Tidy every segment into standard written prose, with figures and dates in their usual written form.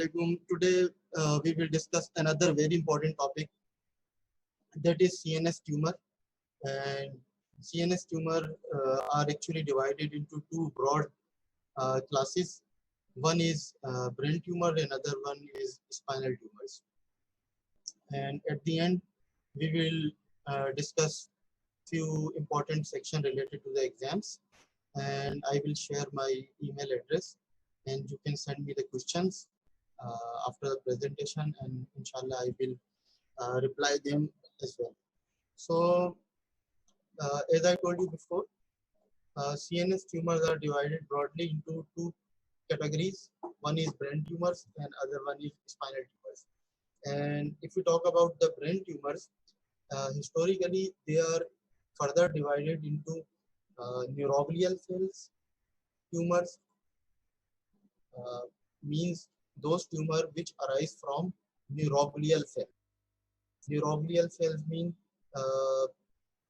alaikum. Today we will discuss another very important topic, that is CNS tumor. And CNS tumor are actually divided into two broad classes. One is brain tumor, another one is spinal tumors. And at the end, we will discuss few important sections related to the exams, and I will share my email address, and you can send me the questions after the presentation, and inshallah I will reply them as well. So as I told you before, CNS tumors are divided broadly into two categories. One is brain tumors and other one is spinal tumors. And if we talk about the brain tumors, historically they are further divided into neuroglial cells tumors, means those tumors which arise from neuroglial cells. Neuroglial cells mean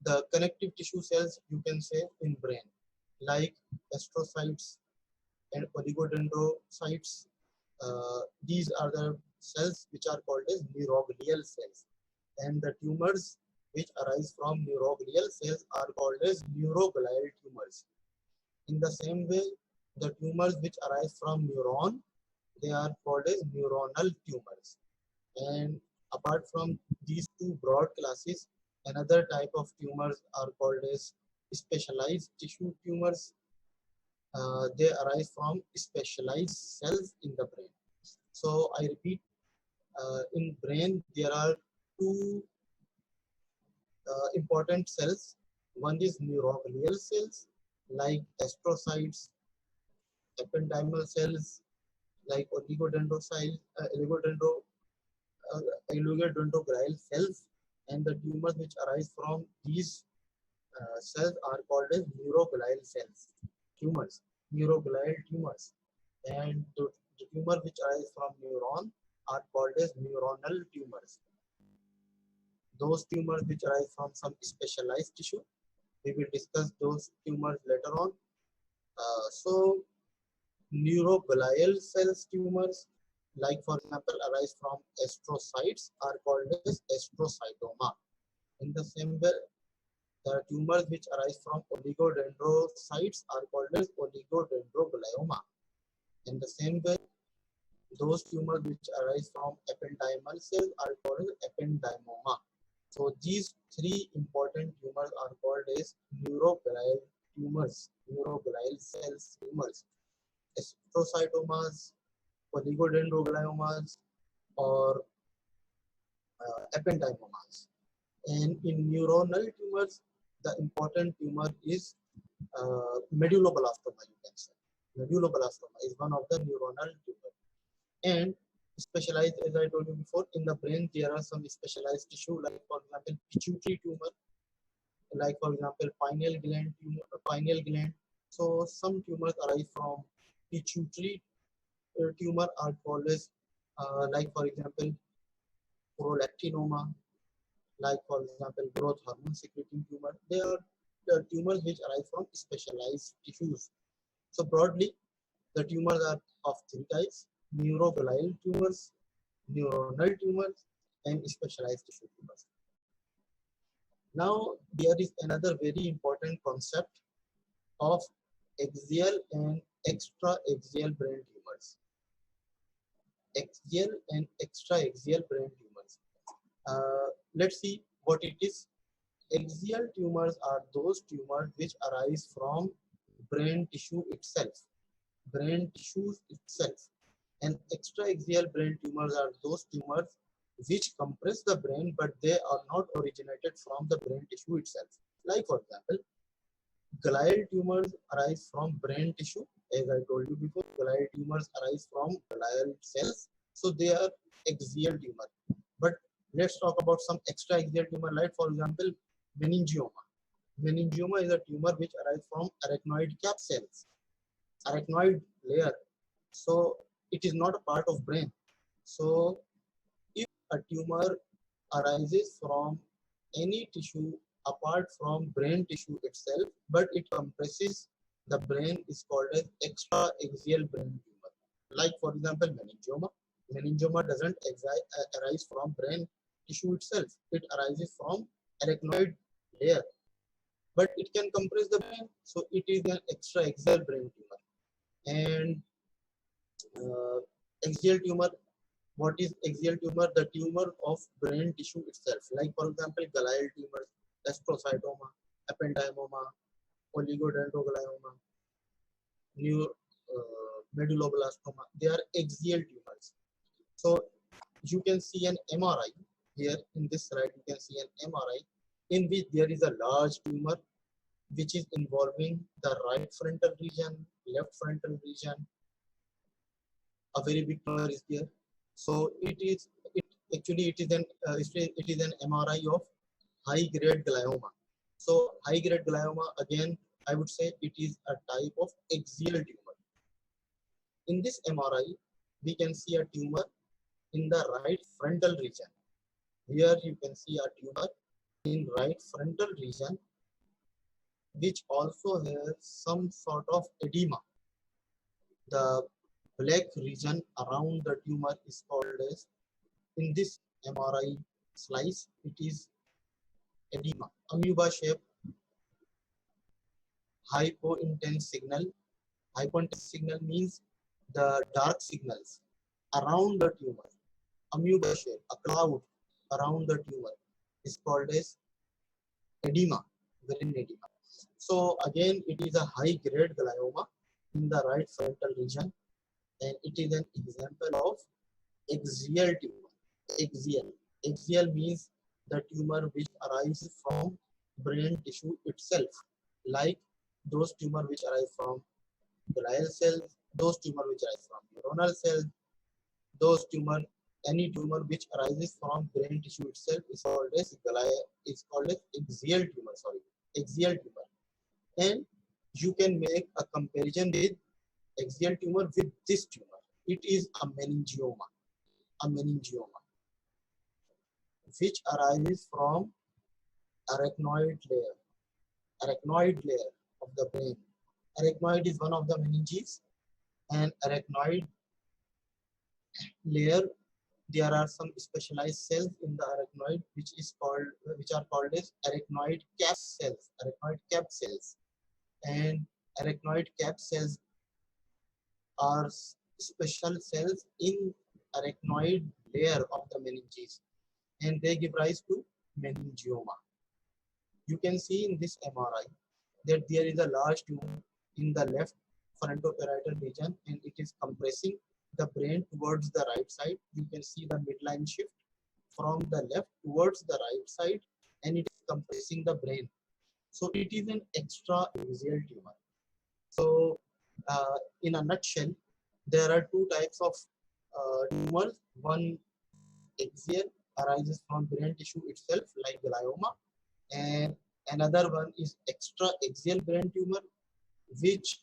the connective tissue cells, you can say, in brain, like astrocytes and oligodendrocytes. These are the cells which are called as neuroglial cells, and the tumors which arise from neuroglial cells are called as neuroglial tumors. In the same way, the tumors which arise from neuron, they are called as neuronal tumors. And apart from these two broad classes, another type of tumors are called as specialized tissue tumors. They arise from specialized cells in the brain. So I repeat, in brain there are two important cells. One is neuroglial cells like astrocytes, ependymal cells like oligodendroglial cells, and the tumors which arise from these cells are called as neuroglial cells tumors, neuroglial tumors. And the tumor which arise from neuron are called as neuronal tumors. Those tumors which arise from some specialized tissue, we will discuss those tumors later on. So neuroglial cells tumors, like for example arise from astrocytes, are called as astrocytoma. In the same way, the tumors which arise from oligodendrocytes are called as oligodendroglioma. In the same way, those tumors which arise from ependymal cells are called as ependymoma. So these three important tumors are called as neuroglial tumors, neuroglial cells tumors: astrocytomas, oligodendrogliomas, or ependymomas. And in neuronal tumors, the important tumor is medulloblastoma, you can say. Medulloblastoma is one of the neuronal tumors. And specialized, as I told you before, in the brain there are some specialized tissue, like for example pituitary tumor, like for example pineal gland tumor, pineal gland. So some tumors arise from pituitary tumor are called as like for example prolactinoma, like for example growth hormone secreting tumor. They are the tumors which arise from specialized tissues. So broadly, the tumors are of three types: neuroglial tumors, neuronal tumors, and specialized tissue tumors. Now there is another very important concept of axial and extra-axial brain tumors. Axial and extra-axial brain tumors. Let's see what it is. Axial tumors are those tumors which arise from brain tissue itself, and extra-axial brain tumors are those tumors which compress the brain, but they are not originated from the brain tissue itself. Like for example, glial tumors arise from brain tissue. As I told you before, glial tumors arise from glial cells, so they are axial tumor. But let's talk about some extra-axial tumor, like for example meningioma. Meningioma is a tumor which arises from arachnoid cap cells, arachnoid layer. So it is not a part of brain. So if a tumor arises from any tissue apart from brain tissue itself, but it compresses the brain, is called as extra-axial brain tumor. Like for example meningioma. meningioma doesn't arise from brain tissue itself. It arises from arachnoid layer, but it can compress the brain, so it is an extra-axial brain tumor. And axial tumor, what is axial tumor? The tumor of brain tissue itself, like for example, glial tumors, astrocytoma, ependymoma, oligodendroglioma, medulloblastoma. They are axial tumors. So you can see an MRI here in this slide. You can see an MRI in which there is a large tumor which is involving the right frontal region, left frontal region. A very big tumor is there. So it actually it is an MRI of high grade glioma. So high grade glioma, again I would say it is a type of axial tumor. In this MRI we can see a tumor in the right frontal region. Here you can see a tumor in right frontal region which also has some sort of edema. The black region around the tumor is called as, in this MRI slice, it is edema. Amoeba shape, hypointense signal. Hypointense signal means the dark signals around the tumor. Amoeba shape, a cloud around the tumor, is called as edema, brain edema. So again, it is a high grade glioma in the right frontal region, and it is an example of axial tumor. Axial means the tumor which arises from brain tissue itself, like those tumor which arise from glial cells, those tumor which arise from neuronal cells, those tumor, any tumor which arises from brain tissue itself is called as axial tumor. Sorry, axial tumor. And you can make a comparison with axial tumor with this tumor. It is a meningioma, which arises from arachnoid layer of the brain. Arachnoid is one of the meninges, and arachnoid layer, there are some specialized cells in the arachnoid which are called as arachnoid cap cells. And arachnoid cap cells are special cells in arachnoid layer of the meninges, and they give rise to meningioma. You can see in this MRI that there is a large tumor in the left frontoparietal region, and it is compressing the brain towards the right side. You can see the midline shift from the left towards the right side, and it is compressing the brain. So it is an extra-axial tumor. So in a nutshell, there are two types of tumors. One, axial, arises from brain tissue itself, like glioma, and another one is extra-axial brain tumor, which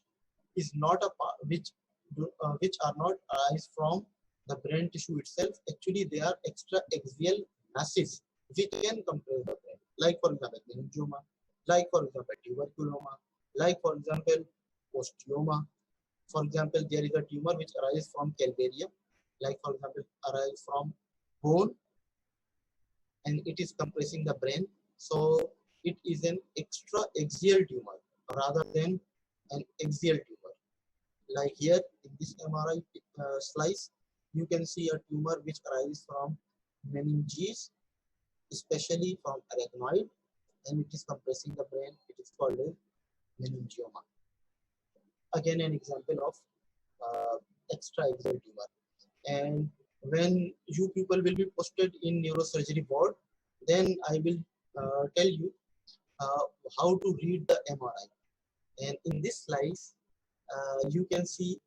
is not a which are not arise from the brain tissue itself. Actually, they are extra-axial masses which can compress the brain, like for example meningioma, like for example tuberculoma, like for example osteoma. For example, there is a tumor which arises from calcaria, like for example arises from bone, and it is compressing the brain. So it is an extra-axial tumor rather than an axial tumor. Like here in this MRI slice, you can see a tumor which arises from meninges, especially from arachnoid, and it is compressing the brain. It is called a meningioma. Again, an example of extra-axial tumor. And when you people will be posted in neurosurgery ward, then I will tell you uh, how to read the MRI. And in this slice, you can see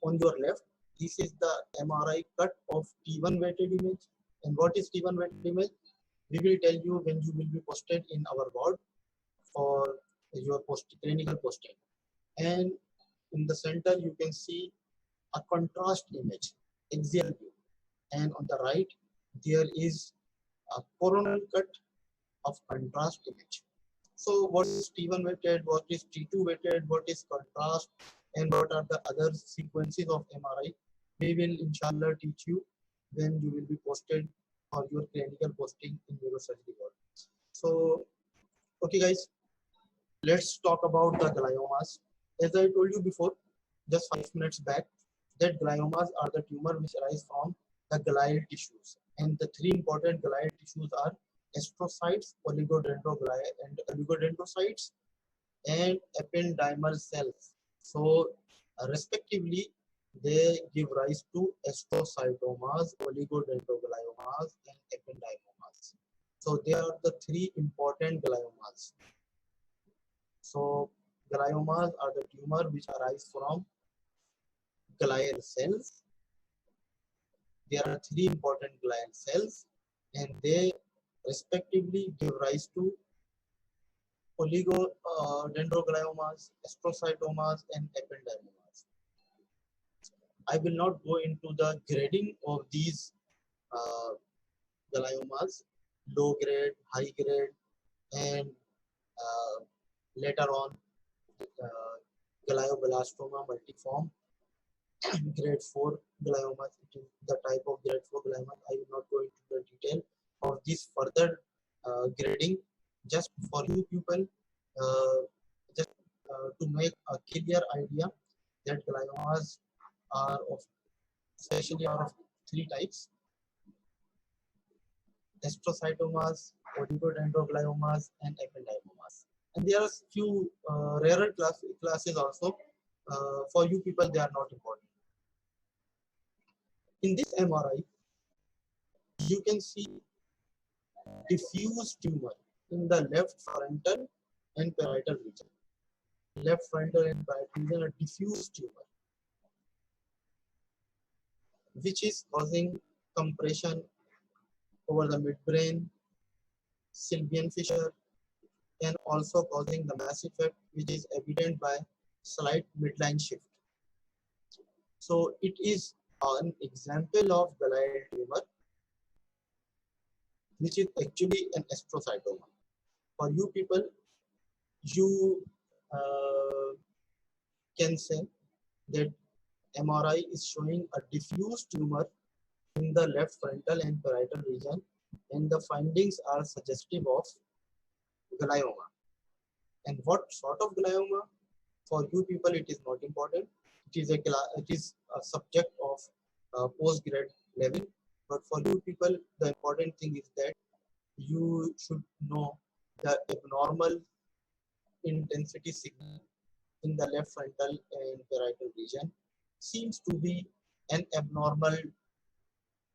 on your left, this is the MRI cut of T1 weighted image. And what is T1 weighted image? We will tell you when you will be posted in our ward for your clinical posting. And in the center, you can see a contrast image, axial view. And on the right, there is a coronal cut of contrast image. So what is T1 weighted, what is T2 weighted, what is contrast, and what are the other sequences of MRI? we will inshallah teach you when you will be posted for your clinical posting in neurosurgery world. So, okay, guys, let's talk about the gliomas. As I told you before, just 5 minutes back, that gliomas are the tumor which arise from the glial tissues. And the three important glial tissues are astrocytes, oligodendrocytes, and ependymal cells. So, respectively, they give rise to astrocytomas, oligodendrogliomas, and ependymomas. So, they are the three important gliomas. So, gliomas are the tumor which arise from glial cells. There are three important glial cells, and they respectively give rise to oligodendrogliomas, astrocytomas, and ependymomas. I will not go into the grading of these uh, gliomas, low grade, high grade, and later on glioblastoma multiform, grade 4 gliomas. It is the type of grade 4 gliomas. I will not go into the detail of this further grading. Just for you people, just to make a clear idea that gliomas are of especially are of three types: astrocytomas, oligodendrogliomas, and ependymomas. And there are few rarer classes also. For you people, they are not important. In this MRI, you can see diffuse tumor in the left frontal and parietal region. Left frontal and parietal region, a diffuse tumor, which is causing compression over the midbrain, sylvian fissure, and also causing the mass effect, which is evident by slight midline shift. So it is an example of glial tumor, which is actually an astrocytoma. For you people, you can say that MRI is showing a diffuse tumor in the left frontal and parietal region, and the findings are suggestive of glioma. And what sort of glioma? For you people, it is not important. It is a subject of postgrad level. But for you people, the important thing is that you should know the abnormal intensity signal in the left frontal and parietal region seems to be an abnormal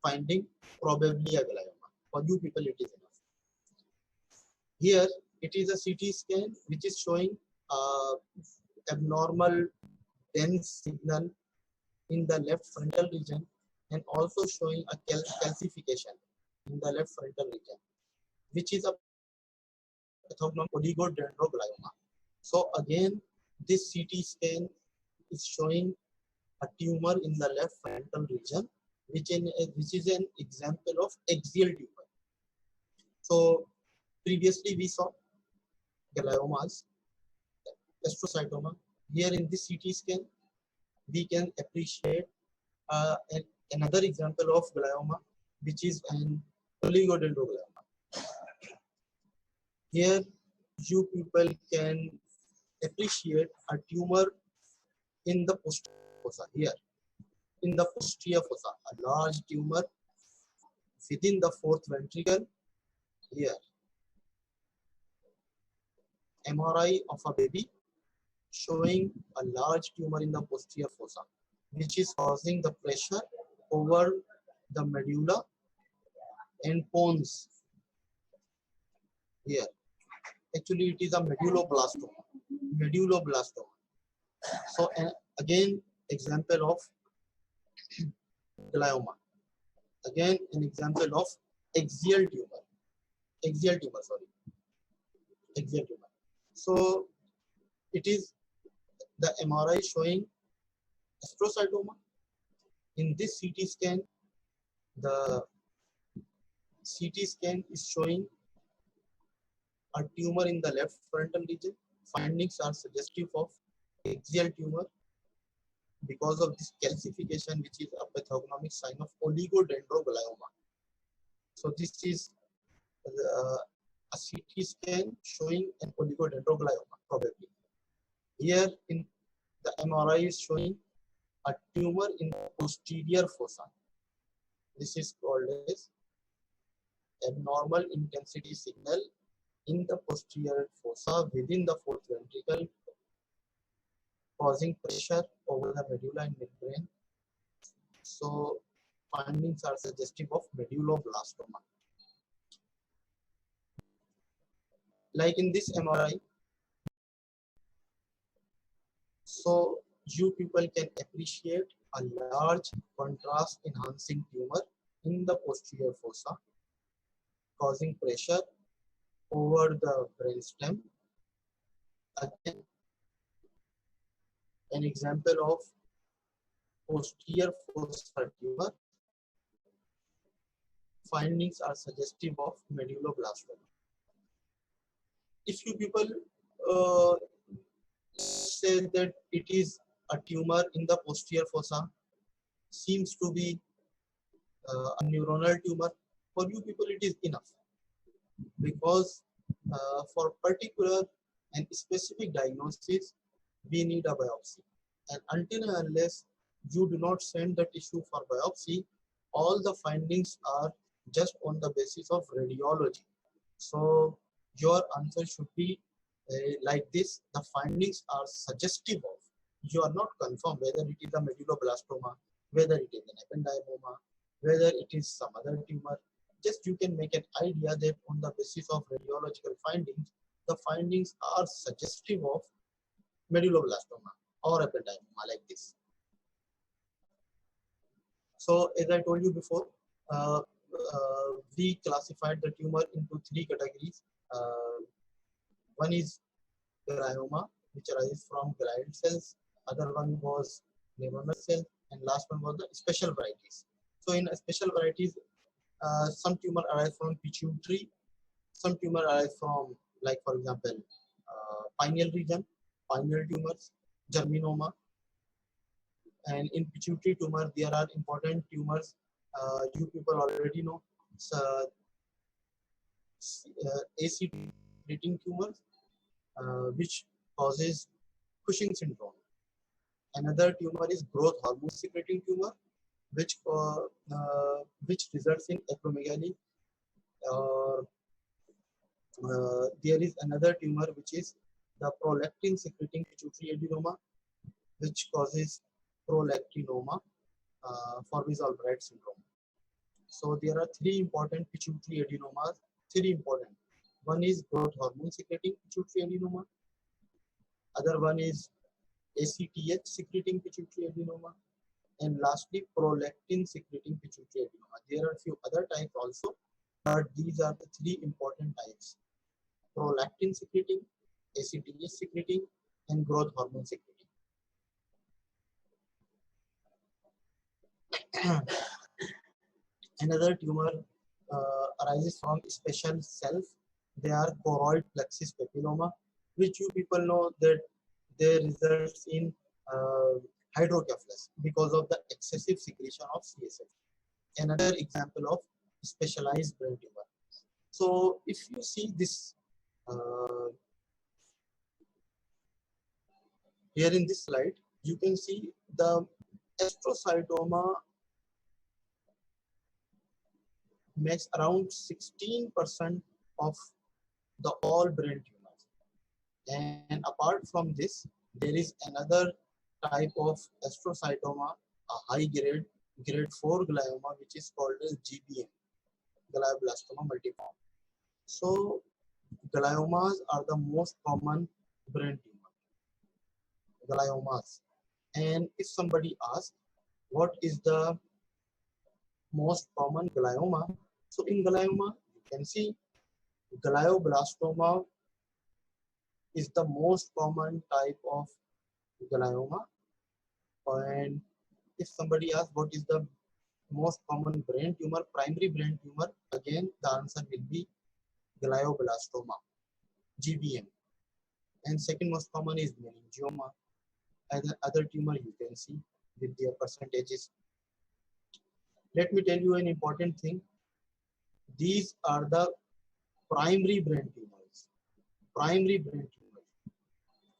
finding, probably a glioma. For you people, it is enough. Here, it is a CT scan which is showing abnormal dense signal in the left frontal region and also showing a calcification in the left frontal region, which is a pathognomonic oligodendroglioma. So again, this CT scan is showing a tumor in the left frontal region, which is an example of axial tumor. So previously we saw gliomas, astrocytoma. Here in this CT scan, we can appreciate another example of glioma, which is an oligodendroglioma. Here, you people can appreciate a tumor in the posterior fossa. Here, in the posterior fossa, a large tumor within the fourth ventricle. Here, MRI of a baby showing a large tumor in the posterior fossa, which is causing the pressure over the medulla and pons. Here, actually, it is a medulloblastoma. Medulloblastoma. So, again, example of glioma. Again, an example of axial tumor. Axial tumor, sorry. Axial tumor. So, it is the MRI showing astrocytoma. In this CT scan, the CT scan is showing a tumor in the left frontal region. Findings are suggestive of axial tumor. because of this calcification, which is a pathognomic sign of oligodendroglioma. So this is a CT scan showing an oligodendroglioma probably. Here in the MRI is showing a tumor in the posterior fossa. This is called as abnormal intensity signal in the posterior fossa within the fourth ventricle, causing pressure over the medulla and midbrain. So findings are suggestive of medulloblastoma. Like in this MRI, so you people can appreciate a large contrast enhancing tumor in the posterior fossa, causing pressure over the brainstem. Again, an example of posterior fossa tumor. Findings are suggestive of medulloblastoma. If you people say that it is a tumor in the posterior fossa, seems to be a neuronal tumor, for you people it is enough, because for particular and specific diagnosis we need a biopsy, and until and unless you do not send the tissue for biopsy, all the findings are just on the basis of radiology. So your answer should be like this: the findings are suggestive of. You are not confirmed whether it is a medulloblastoma, whether it is an ependymoma, whether it is some other tumor. Just you can make an idea that on the basis of radiological findings, the findings are suggestive of medulloblastoma or ependymoma, like this. So as I told you before, we classified the tumor into three categories. One is glioma, which arises from glial cells. Other one was neuronal cells, and last one was the special varieties. So in special varieties, some tumor arise from pituitary, some tumor arise from, like for example, pineal region, pineal tumors, germinoma, and in pituitary tumor there are important tumors. You people already know, ACT secreting tumors, which causes Cushing syndrome. Another tumor is growth hormone secreting tumor, which results in acromegaly. There is another tumor which is the prolactin secreting pituitary adenoma, which causes prolactinoma, Forvis-Albright syndrome. So there are three important pituitary adenomas. Three important. One is growth hormone secreting pituitary adenoma. Other one is ACTH secreting pituitary adenoma, and lastly prolactin secreting pituitary adenoma. There are a few other types also, but these are the three important types: prolactin secreting, ACTH secreting, and growth hormone secreting. Another tumor arises from special cells. They are choroid plexus papilloma, which you people know that they results in hydrocephalus because of the excessive secretion of CSF. Another example of specialized brain tumor. So if you see this here in this slide, you can see the astrocytoma makes around 16% of the all brain tumors. And apart from this, there is another type of astrocytoma, a high grade 4 glioma, which is called as GBM, glioblastoma multiforme. So gliomas are the most common brain tumor, gliomas. And if somebody asks what is the most common glioma, so in glioma you can see glioblastoma is the most common type of glioma. And if somebody asks what is the most common brain tumor, primary brain tumor, again the answer will be glioblastoma, GBM. And second most common is meningioma. other tumor you can see with their percentages. Let me tell you an important thing. These are the primary brain tumors. Primary brain tumors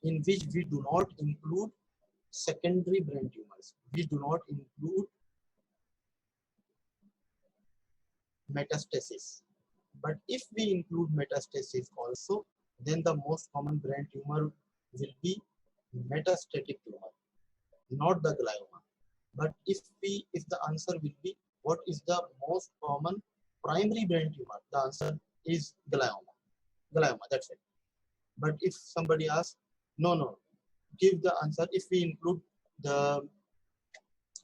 in which we do not include secondary brain tumors. We do not include metastasis. But if we include metastasis also, then the most common brain tumor will be metastatic tumor, not the glioma. But if the answer will be what is the most common primary brain tumor, the answer is glioma. Glioma, that's it. But if somebody asks, no, give the answer if we include the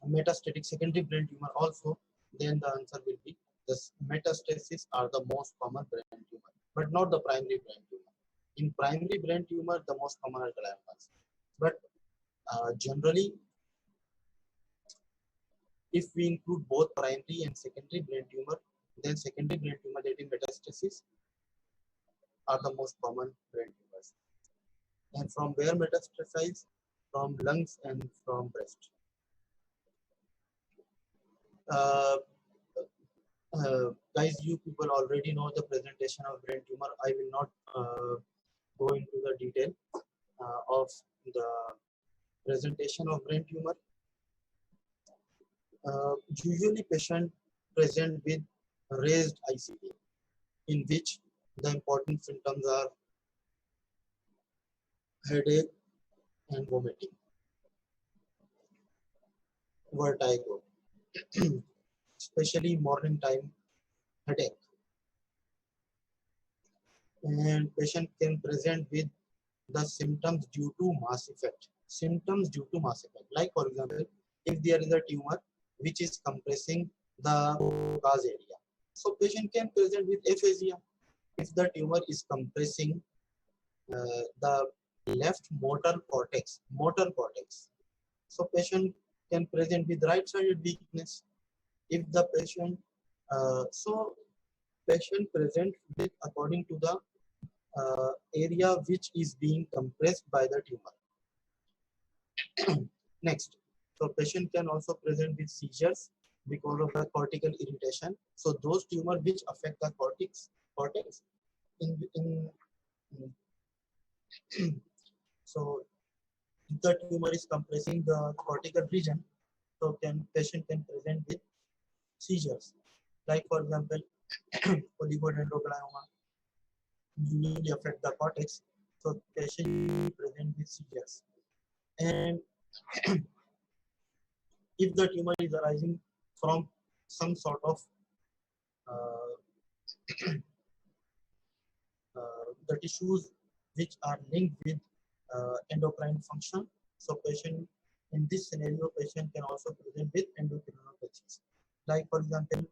metastatic secondary brain tumor also, then the answer will be the metastasis are the most common brain tumor, but not the primary brain tumor. In primary brain tumor, the most common are gliomas. But generally, if we include both primary and secondary brain tumor, then secondary brain tumor that is metastasis are the most common brain tumors. And from where metastasize? From lungs and from breast. Uh, Guys, you people already know the presentation of brain tumor. I will not go into the detail of the presentation of brain tumor. Usually patient present with raised ICD, in which the important symptoms are headache and vomiting, vertigo, especially morning time headache. And patient can present with the symptoms due to mass effect. Symptoms due to mass effect. Like for example, if there is a tumor which is compressing the cause area, so patient can present with aphasia. If the tumor is compressing the left motor cortex, so patient can present with right-sided weakness. If the patient, patient present with according to the area which is being compressed by the tumor. Next, so patient can also present with seizures because of the cortical irritation. So those tumor which affect the cortex in so if the tumor is compressing the cortical region, so patient can present with seizures. Like for example, oligodendroglioma usually affect the cortex, so patient present with seizures. And if the tumor is arising from some sort of uh, the tissues which are linked with endocrine function, so patient in this scenario, patient can also present with endocrinopathies. Like for example,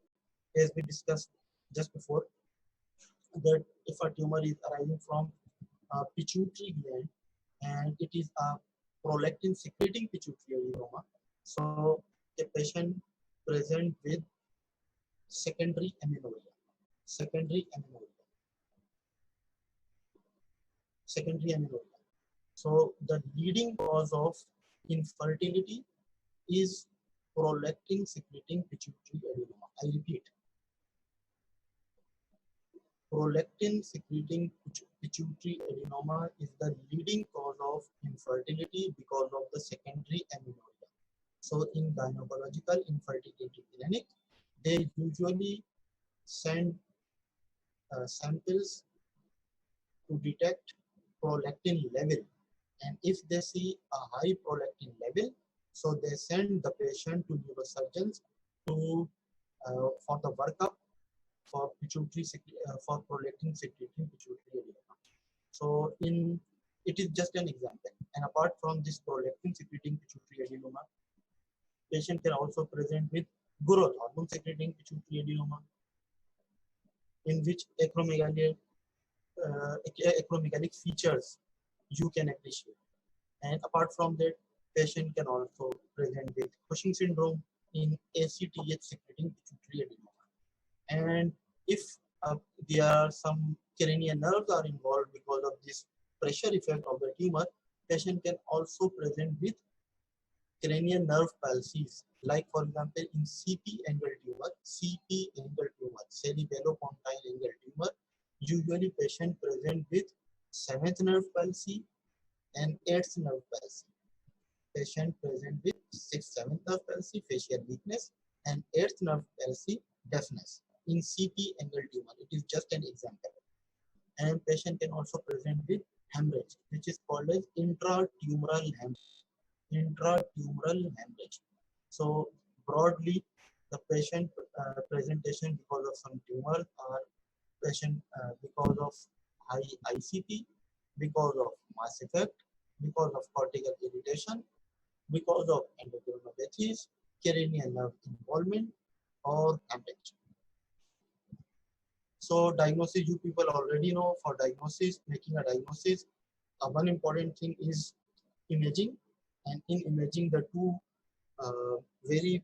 as we discussed just before, that if a tumor is arising from pituitary gland and it is a prolactin secreting pituitary adenoma, so the patient present with secondary amenorrhea. Secondary amenorrhea. Secondary amenorrhea. So the leading cause of infertility is prolactin secreting pituitary adenoma. I repeat, prolactin secreting pituitary adenoma is the leading cause of infertility because of the secondary amenorrhea. So in gynecological infertility clinic, they usually send samples to detect prolactin level, and if they see a high prolactin level, so they send the patient to neurosurgeons to for the workup for pituitary for prolactin secreting pituitary adenoma. So it is just an example. And apart from this prolactin secreting pituitary adenoma, patient can also present with growth hormone secreting pituitary adenoma, in which acromegalic features you can appreciate. And apart from that, patient can also present with Cushing syndrome in ACTH secreting pituitary adenoma. And if there are some cranial nerves are involved because of this pressure effect of the tumor, patient can also present with cranial nerve palsies, like for example in CP angle tumor, cerebellopontine angle tumor, usually patient present with seventh nerve palsy and eighth nerve palsy. Patient present with sixth, seventh nerve palsy, facial weakness, and eighth nerve palsy, deafness. In CP angle tumor, it is just an example. And patient can also present with hemorrhage, which is called as intratumoral hemorrhage. So broadly, the patient presentation because of some tumor or patient because of high ICP, because of mass effect, because of cortical irritation, because of endocrinopathies, cranial nerve involvement, or hemorrhage. So diagnosis, you people already know. For diagnosis, making a diagnosis, one important thing is imaging. And in imaging, the two very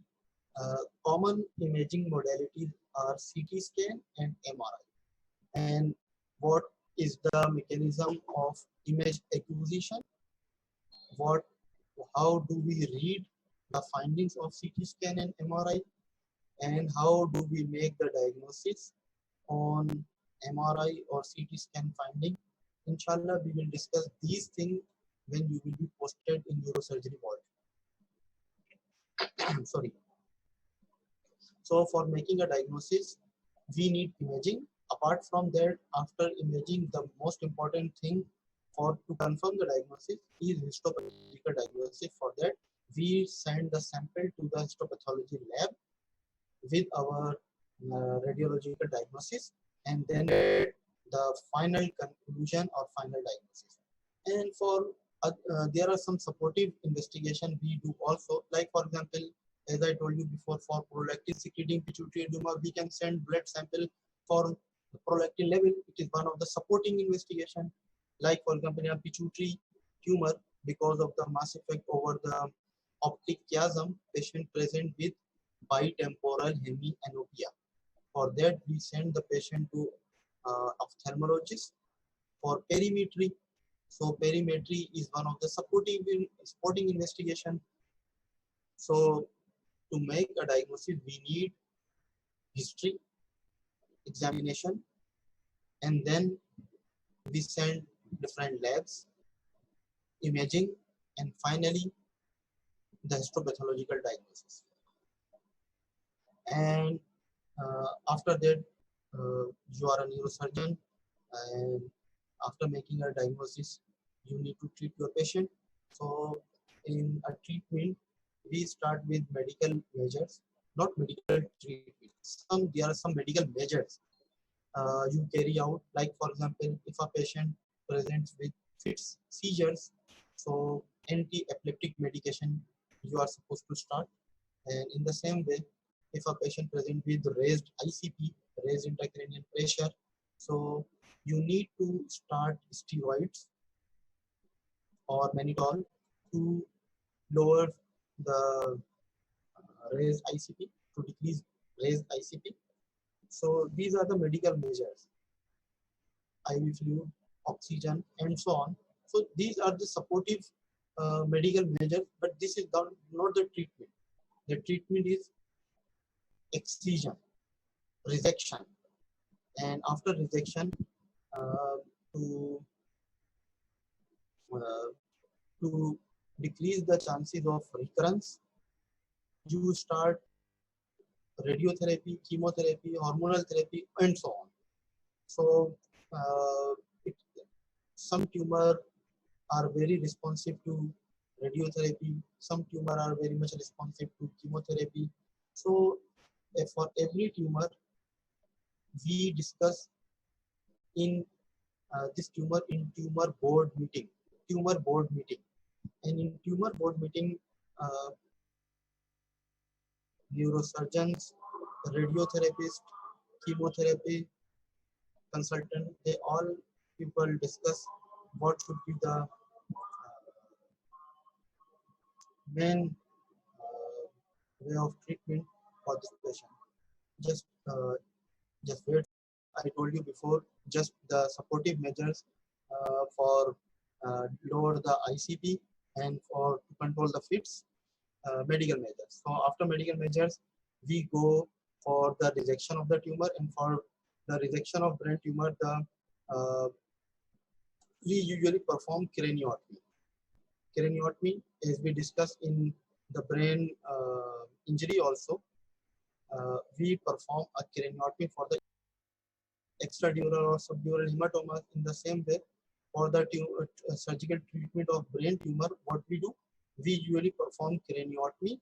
common imaging modalities are CT scan and MRI. And what is the mechanism of image acquisition? How do we read the findings of CT scan and MRI? And how do we make the diagnosis on MRI or CT scan finding? Inshallah, we will discuss these things when you will be posted in neurosurgery ward. Sorry. So for making a diagnosis, we need imaging. Apart from that, after imaging, the most important thing to confirm the diagnosis is histopathological diagnosis. For that, we send the sample to the histopathology lab with our radiological diagnosis, and then the final conclusion or final diagnosis. And for there are some supportive investigation we do also, like for example, as I told you before, for prolactin secreting pituitary tumor, we can send blood sample for the prolactin level. It is one of the supporting investigation. Like for example, in a pituitary tumor, because of the mass effect over the optic chiasm, patient present with bitemporal hemianopia. For that, we send the patient to ophthalmologist for perimetry. So perimetry is one of the supporting investigation. So to make a diagnosis, we need history, examination, and then we send different labs, imaging, and finally the histopathological diagnosis. And after that, you are a neurosurgeon, and after making a diagnosis, you need to treat your patient. So in a treatment, we start with medical measures, not medical treatment. There are some medical measures you carry out, like for example, if a patient presents with fits, seizures, so anti-epileptic medication you are supposed to start. And in the same way, if a patient presents with raised ICP, raised intracranial pressure, so you need to start steroids or mannitol to lower the raised ICP, to decrease raised ICP. So these are the medical measures, IV fluid, oxygen, and so on. So these are the supportive medical measures, but this is not the treatment. The treatment is excision, resection, and after resection, uh, to uh, to decrease the chances of recurrence, you start radiotherapy, chemotherapy, hormonal therapy, and so on. So uh, it, some tumor are very responsive to radiotherapy, some tumor are very much responsive to chemotherapy. So for every tumor, we discuss in this tumor in tumor board meeting, and in tumor board meeting, uh, neurosurgeons, radiotherapists, chemotherapy consultant, they all people discuss what should be the main way of treatment for this patient. Just just wait. I told you before, just the supportive measures for lower the ICP, and for to control the fits, medical measures. So after medical measures, we go for the resection of the tumor, and for the resection of brain tumor, uh, we usually perform craniotomy. Craniotomy, as we discussed in the brain injury also, we perform a craniotomy for the extradural or subdural hematomas. In the same way, for the surgical treatment of brain tumor, what we do, we usually perform craniotomy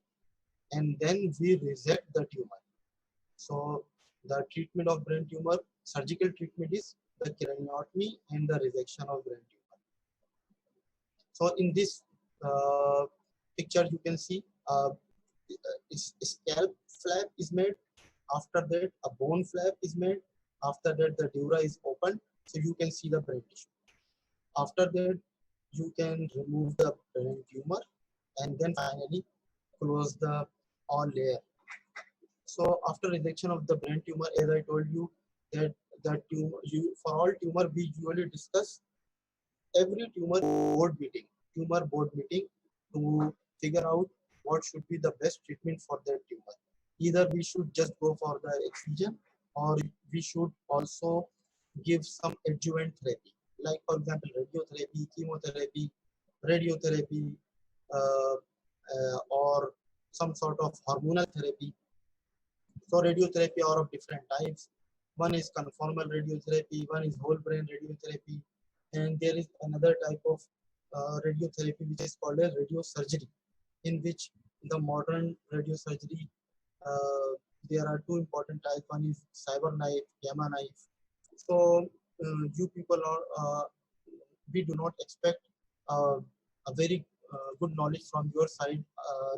and then we resect the tumor. So the treatment of brain tumor, surgical treatment is the craniotomy and the resection of brain tumor. So in this picture, you can see scalp flap is made. After that, a bone flap is made. After that, the dura is opened, so you can see the brain tissue. After that, you can remove the brain tumor and then finally close the all layer. So after resection of the brain tumor, as I told you, that the tumor, for all tumor, we usually discuss every tumor board meeting to figure out what should be the best treatment for that tumor. Either we should just go for the excision, or we should also give some adjuvant therapy, like for example radiotherapy, chemotherapy, radiotherapy, or some sort of hormonal therapy. So radiotherapy are of different types. One is conformal radiotherapy, one is whole brain radiotherapy, and there is another type of radiotherapy which is called as radiosurgery, in which the modern radiosurgery, uh, there are two important types. One is cyber knife, gamma knife. So you people are, we do not expect a very good knowledge from your side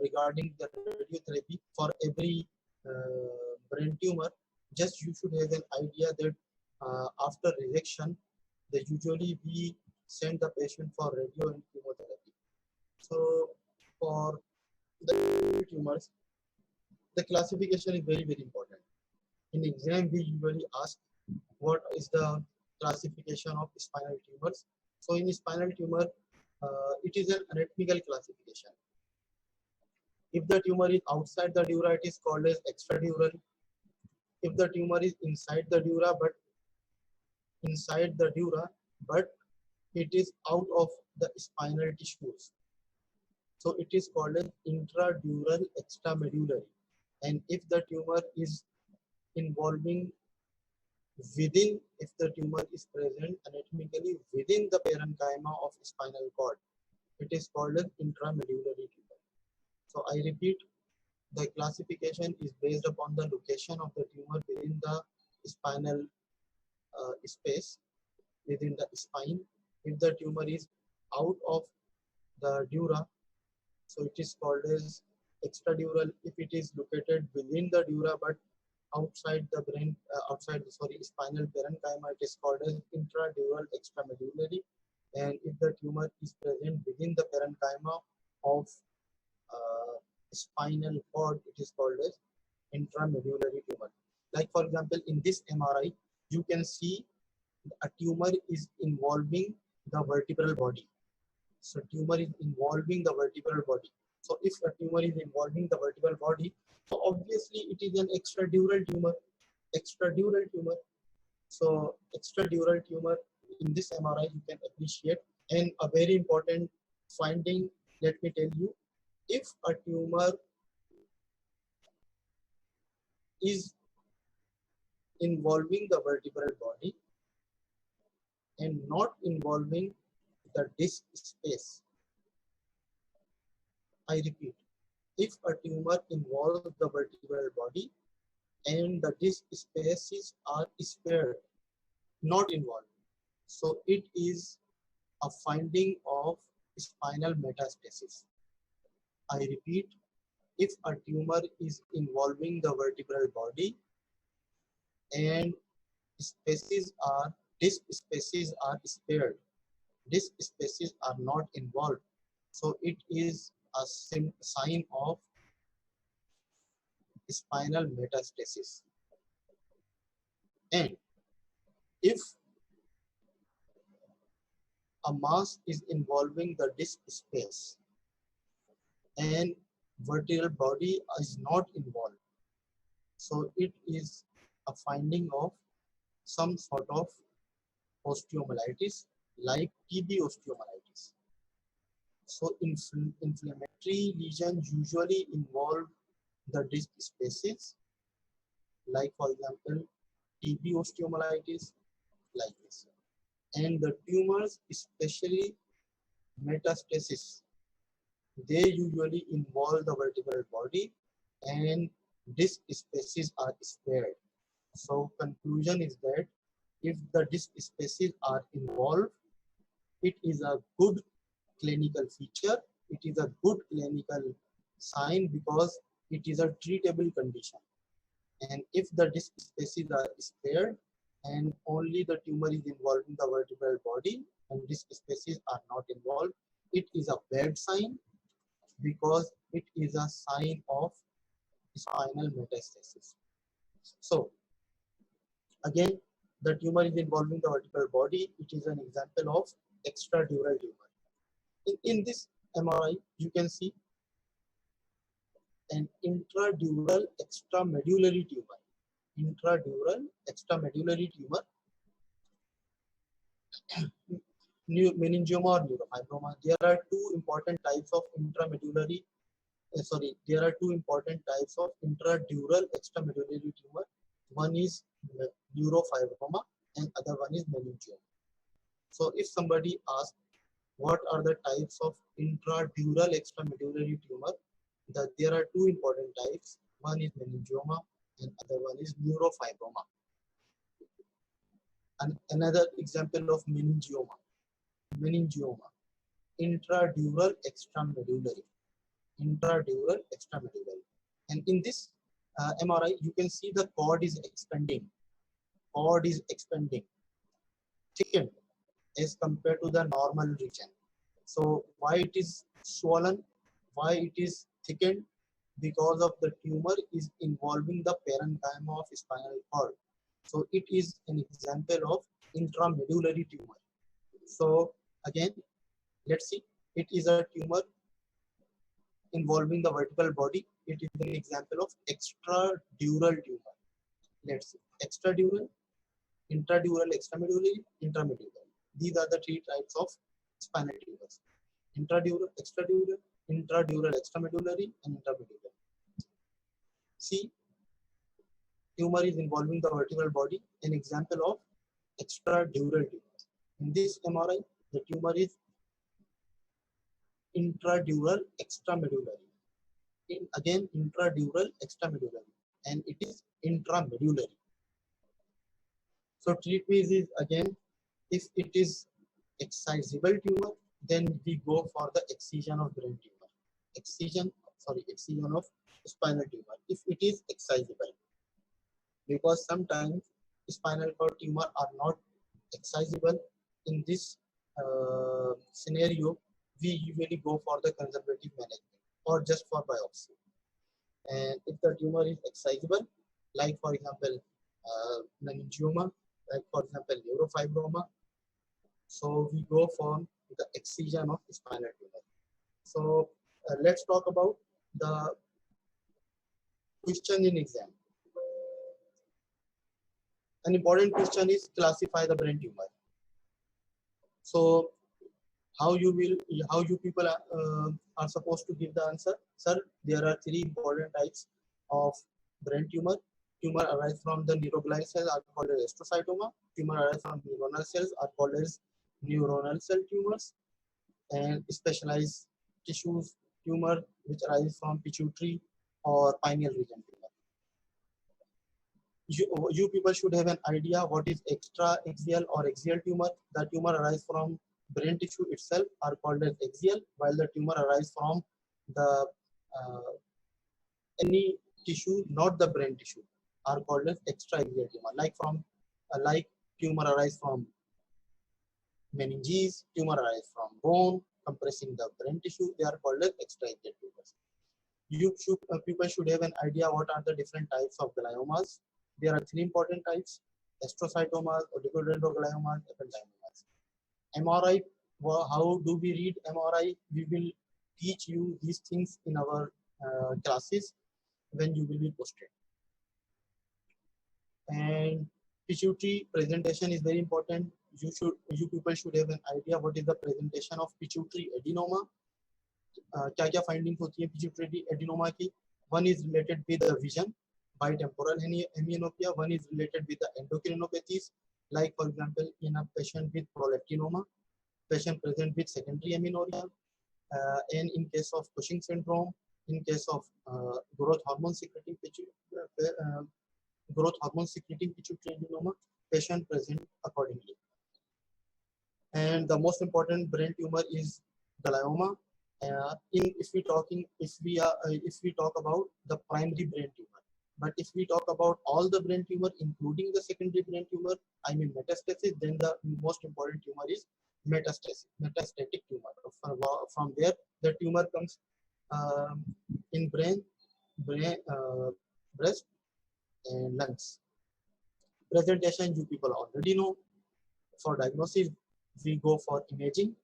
regarding the radiotherapy for every brain tumor. Just you should have an idea that after resection, they usually we send the patient for radio and chemotherapy. So for the tumors, the classification is very, very important. In exam, we usually ask what is the classification of spinal tumors. So in spinal tumor, it is an anatomical classification. If the tumor is outside the dura, it is called as extradural. If the tumor is inside the dura, but it is out of the spinal tissues, so it is called as intradural extramedullary. And if the tumor is involving within, if the tumor is present anatomically within the parenchyma of spinal cord, it is called an intramedullary tumor. So I repeat, the classification is based upon the location of the tumor within the spinal space, within the spine. If the tumor is out of the dura, so it is called as extradural. If it is located within the dura but outside the brain, spinal parenchyma, it is called as intradural extramedullary. And if the tumor is present within the parenchyma of spinal cord, it is called as intramedullary tumor. Like for example, in this MRI, you can see a tumor is involving the vertebral body. So tumor is involving the vertebral body. So if a tumor is involving the vertebral body, so obviously it is an extradural tumor. Extradural tumor. So extradural tumor in this MRI you can appreciate. And a very important finding, let me tell you, if a tumor is involving the vertebral body and not involving the disc space, I repeat, if a tumor involves the vertebral body and the disc spaces are spared, not involved, so it is a finding of spinal metastasis. I repeat, if a tumor is involving the vertebral body and spaces are disc spaces are spared, disc spaces are not involved, so it is a sign of spinal metastasis. And if a mass is involving the disk space and vertebral body is not involved. So it is a finding of some sort of osteomyelitis like TB osteomyelitis. So inflammatory lesions usually involve the disc spaces, like for example TB osteomyelitis, like this. And the tumors, especially metastasis, they usually involve the vertebral body and disc spaces are spared. So conclusion is that if the disc spaces are involved, it is a good clinical feature. It is a good clinical sign because it is a treatable condition. And if the disc spaces are spared and only the tumor is involved in the vertebral body and disc spaces are not involved, it is a bad sign because it is a sign of spinal metastasis. So again, the tumor is involving the vertebral body. It is an example of extradural tumor. In this MRI, you can see an intradural extramedullary tumor. Intradural extramedullary tumor, meningioma or neurofibroma. There are two important types of intramedullary. There are two important types of intradural extramedullary tumor. One is neurofibroma and other one is meningioma. So if somebody asks what are the types of intradural extramedullary tumor, there are two important types. One is meningioma and other one is neurofibroma. And another example of meningioma, intradural extramedullary, and in this MRI you can see the cord is expanding, thickened as compared to the normal region. So why it is swollen, why it is thickened? Because of the tumor is involving the parenchyma of spinal cord. So it is an example of intramedullary tumor. So again, let's see, it is a tumor involving the vertebral body. It is an example of extradural tumor. Let's see, extradural, intradural, extramedullary, intramedullary. These are the three types of spinal tumors: intradural, extradural, intradural, extramedullary, and intramedullary. See, tumor is involving the vertebral body, an example of extradural tumor. In this MRI, the tumor is intradural extramedullary. Again, intradural extramedullary, and it is intramedullary. So treatment is again, if it is excisable tumor, then we go for the excision of brain tumor. Excision of spinal tumor if it is excisable, because sometimes spinal cord tumor are not excisable. In this scenario, we usually go for the conservative management or just for biopsy. And if the tumor is excisable, like for example meningioma, like for example neurofibroma, so we go for the excision of spinal tumor. So let's talk about the question in exam. An important question is classify the brain tumor. So how you people are supposed to give the answer? Sir, there are three important types of brain tumor. Tumor arise from the neuroglial cells are called as astrocytoma. Tumor arise from neuronal cells are called as neuronal cell tumors. And specialized tissues tumor which arise from pituitary or pineal region tumor. You people should have an idea what is extra-axial or axial tumor. The tumor arise from brain tissue itself are called as axial, while the tumor arise from the any tissue, not the brain tissue, are called as extra-axial tumor. Like tumor arise from meninges, tumor arise from bone compressing the brain tissue, they are called as extra-axial tumors. People should have an idea what are the different types of gliomas. There are three important types: astrocytomas, oligodendrogliomas, ependymoma. MRI How do we read MRI? We will teach you these things in our classes when you will be posted. And pituitary presentation is very important. You people should have an idea what is the presentation of pituitary adenoma. क्या क्या findings होती है pituitary adenoma की. One is related with the vision, bitemporal hemianopia. One is related with the endocrinopathies, like for example in a patient with prolactinoma, patient present with secondary amenorrhea, and in case of Cushing syndrome, in case of growth hormone secreting pituitary adenoma, patient present accordingly. And the most important brain tumor is glioma. If we talk about the primary brain tumor, but if we talk about all the brain tumor, including the secondary brain tumor, I mean metastasis, then the most important tumor is metastatic tumor. From there, the tumor comes in brain, breast, and lungs. Presentation you people already know. For diagnosis, we go for imaging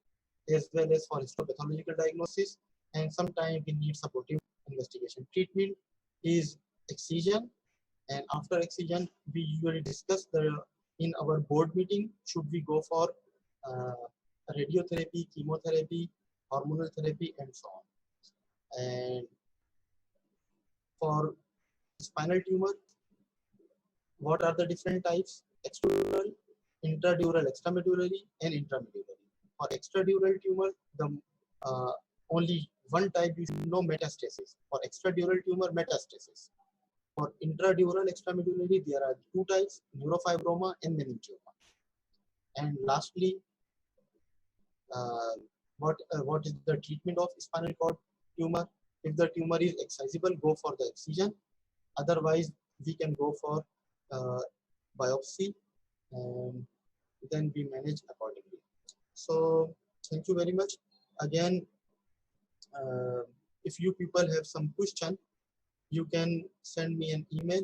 as well as for histopathological diagnosis, and sometimes we need supportive investigation. Treatment is excision, and after excision, we usually discuss in our board meeting, should we go for radiotherapy, chemotherapy, hormonal therapy, and so on. And for spinal tumor, what are the different types? Extradural, intradural, extramedullary, and intramedullary. For extradural tumor, the only one type you should know, metastasis. For extradural tumor, metastasis. For intradural extramedullary, there are two types, neurofibroma and meningioma. And lastly, what is the treatment of spinal cord tumor? If the tumor is excisable, go for the excision. Otherwise, we can go for biopsy, and then we manage accordingly. So thank you very much. Again, if you people have some question, you can send me an email